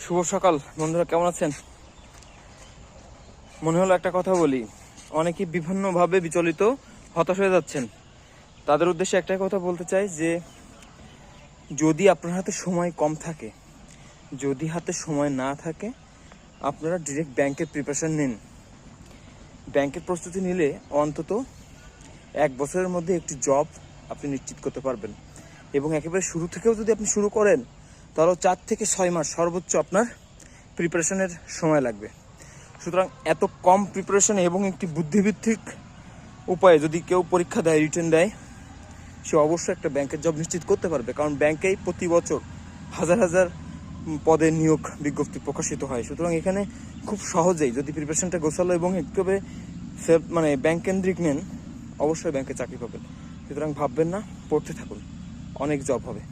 শুভ সকাল বন্ধুরা, কেমন আছেন? মনে হলো একটা কথা বলি। অনেকে বিভিন্নভাবে বিচলিত, হতাশ হয়ে যাচ্ছেন। তাদের উদ্দেশ্যে একটাই কথা বলতে চাই যে যদি আপনার হাতে সময় কম থাকে, যদি হাতে সময় না থাকে, আপনারা ডিরেক্ট ব্যাংকের প্রিপারেশন নিন। ব্যাংকের প্রস্তুতি নিলে অন্তত 1 বছরের মধ্যে একটি জব আপনি নিশ্চিত করতে পারবেন। এবং একেবারে শুরু থেকেও যদি আপনি শুরু করেন, তাহলে 4 থেকে 6 মাস সর্বোচ্চ আপনার প্রিপারেশনের সময় লাগবে। সুতরাং এত কম প্রিপারেশন এবং একটি বুদ্ধিভিত্তিক উপায়ে যদি কেউ পরীক্ষা দেয়, রিটেন দেয়, সে অবশ্যই একটা ব্যাংকের জব নিশ্চিত করতে পারবে। কারণ ব্যাংকেই প্রতি বছর হাজার হাজার পদে নিয়োগ বিজ্ঞপ্তি প্রকাশিত হয়। সুতরাং এখানে খুব সহজেই যদি প্রিপারেশনটা গোছালো এবং একেবারে ব্যাংক কেন্দ্রিক নেন, অবশ্যই ব্যাংকে চাকরি পাবেন। সুতরাং ভাববেন না, পড়তে থাকুন, অনেক জব হবে।